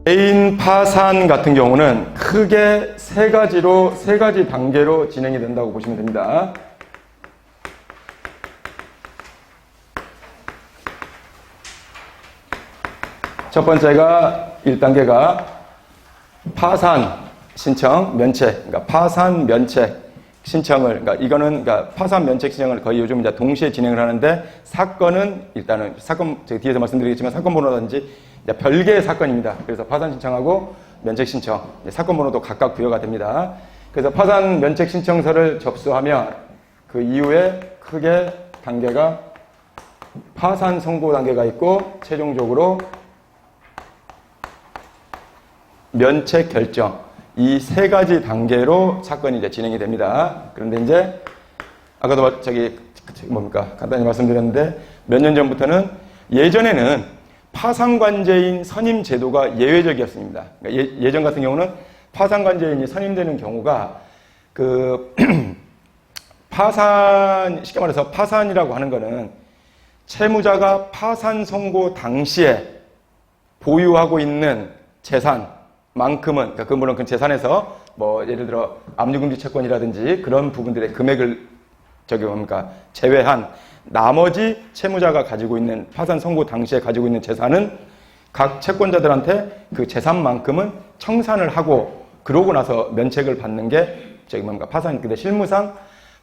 개인 파산 같은 경우는 크게 세 가지 단계로 진행이 된다고 보시면 됩니다. 첫 번째가 1단계가 파산 신청 면책, 그러니까 파산 면책 신청을, 그러니까 이거는 파산 면책 신청을 거의 요즘 이제 동시에 진행을 하는데, 사건은 일단은 제가 뒤에서 말씀드리겠지만 사건 번호라든지 별개의 사건입니다. 그래서 파산 신청하고 면책 신청, 사건 번호도 각각 부여가 됩니다. 그래서 파산 면책 신청서를 접수하면 그 이후에 크게 단계가 파산 선고 단계가 있고, 최종적으로 면책 결정, 이 세 가지 단계로 사건이 이제 진행이 됩니다. 그런데 이제 아까도 간단히 말씀드렸는데, 몇 년 전부터는, 예전에는 파산관제인 선임 제도가 예외적이었습니다. 그러니까 예전 같은 경우는 파산관제인이 선임되는 경우가 쉽게 말해서 파산이라고 하는 거는 채무자가 파산 선고 당시에 보유하고 있는 재산만큼은, 그러니까 물론 그 재산에서 예를 들어 압류금지 채권이라든지 그런 부분들의 금액을 제외한 나머지 채무자가 가지고 있는, 파산 선고 당시에 가지고 있는 재산은 각 채권자들한테 그 재산만큼은 청산을 하고, 그러고 나서 면책을 받는 게 파산. 근데 실무상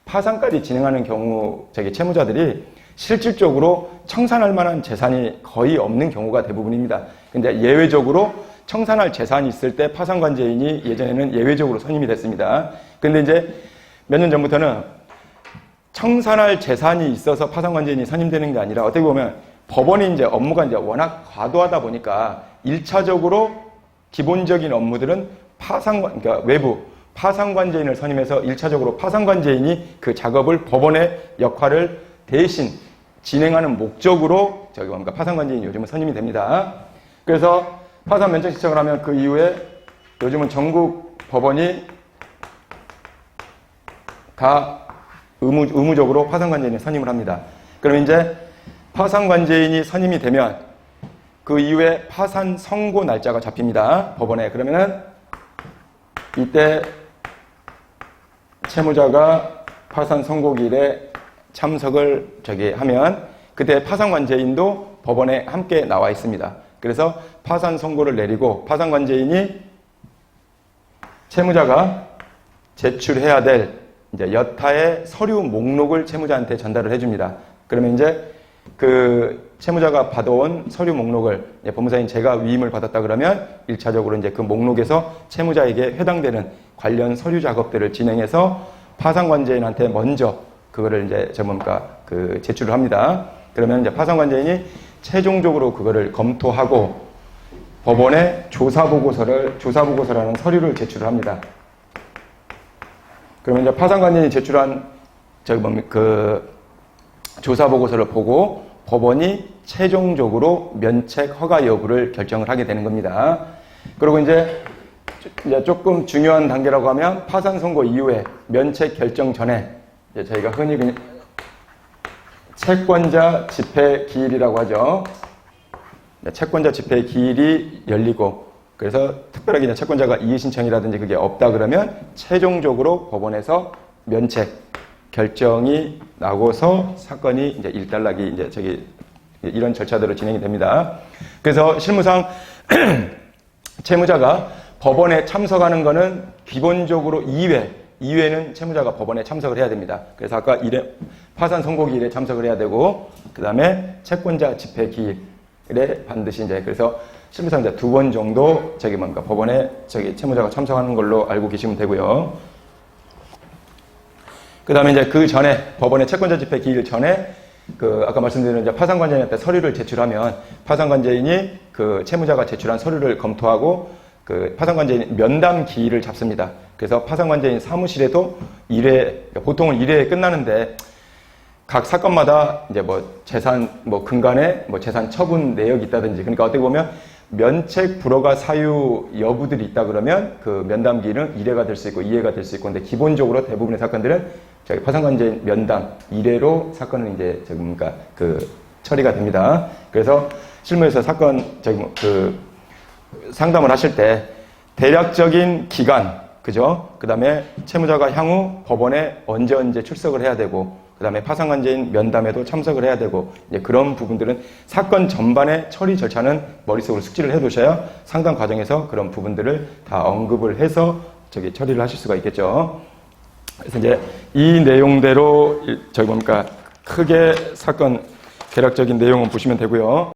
파산까지 진행하는 경우 채무자들이 실질적으로 청산할 만한 재산이 거의 없는 경우가 대부분입니다. 근데 예외적으로 청산할 재산이 있을 때 파산관제인이 예전에는 예외적으로 선임이 됐습니다. 근데 이제 몇 년 전부터는 청산할 재산이 있어서 파산관제인이 선임되는 게 아니라, 어떻게 보면 법원이 이제 업무가 이제 워낙 과도하다 보니까 1차적으로 기본적인 업무들은 그러니까 외부 파산관제인을 선임해서 1차적으로 파산관제인이 그 작업을, 법원의 역할을 대신 진행하는 목적으로 파산관제인이 요즘은 선임이 됩니다. 그래서 파산 면책 신청을 하면 그 이후에 요즘은 전국 법원이 다 의무적으로 파산관제인을 선임을 합니다. 그럼 이제 파산관제인이 선임이 되면 그 이후에 파산 선고 날짜가 잡힙니다. 법원에. 그러면은 이때 채무자가 파산 선고일에 참석을 하면 그때 파산관제인도 법원에 함께 나와 있습니다. 그래서 파산 선고를 내리고, 파산관제인이 채무자가 제출해야 될 이제 여타의 서류 목록을 채무자한테 전달을 해줍니다. 그러면 이제 그 채무자가 받아온 서류 목록을 법무사인 제가 위임을 받았다 그러면 1차적으로 이제 그 목록에서 채무자에게 해당되는 관련 서류 작업들을 진행해서 파산관제인한테 먼저 그거를 이제 제출을 합니다. 그러면 이제 파산관제인이 최종적으로 그거를 검토하고 법원에 조사보고서라는 서류를 제출을 합니다. 그러면 이제 파산관제인이 제출한 조사보고서를 보고 법원이 최종적으로 면책 허가 여부를 결정을 하게 되는 겁니다. 그리고 이제 조금 중요한 단계라고 하면, 파산 선고 이후에 면책 결정 전에 저희가 흔히 그냥 채권자 집회 기일이라고 하죠. 채권자 집회 기일이 열리고, 그래서 특별하게 이제 채권자가 이의 신청이라든지 그게 없다 그러면 최종적으로 법원에서 면책 결정이 나고서 사건이 이제 일단락이 이제 이런 절차대로 진행이 됩니다. 그래서 실무상 채무자가 법원에 참석하는 거는 기본적으로 2회는 채무자가 법원에 참석을 해야 됩니다. 그래서 아까 파산 선고기일에 참석을 해야 되고, 그 다음에 채권자 집회 기일에 반드시 그래서 실무상 2번 정도 법원에 채무자가 참석하는 걸로 알고 계시면 되고요. 그 다음에 이제 그 전에, 법원의 채권자 집회 기일 전에 아까 말씀드린 파산관제인한테 서류를 제출하면 파산관제인이 그 채무자가 제출한 서류를 검토하고 그 파산관제인 면담 기일을 잡습니다. 그래서 파산관제인 사무실에도 보통은 1회에 끝나는데 각 사건마다 이제 재산 근간에 재산 처분 내역이 있다든지, 그러니까 어떻게 보면 면책 불허가 사유 여부들이 있다 그러면 그 면담 기일은 1회가 될 수 있고 2회가 될 수 있고, 근데 기본적으로 대부분의 사건들은 파산관제인 면담 1회로 사건은 이제 처리가 됩니다. 그래서 실무에서 사건 상담을 하실 때 대략적인 기간, 그죠? 그 다음에 채무자가 향후 법원에 언제 출석을 해야 되고, 그 다음에 파산관계인 면담에도 참석을 해야 되고, 이제 그런 부분들은 사건 전반의 처리 절차는 머릿속으로 숙지를 해두셔야 상담 과정에서 그런 부분들을 다 언급을 해서 처리를 하실 수가 있겠죠. 그래서 이제 이 내용대로 저희 보니까 크게 사건 개략적인 내용은 보시면 되고요.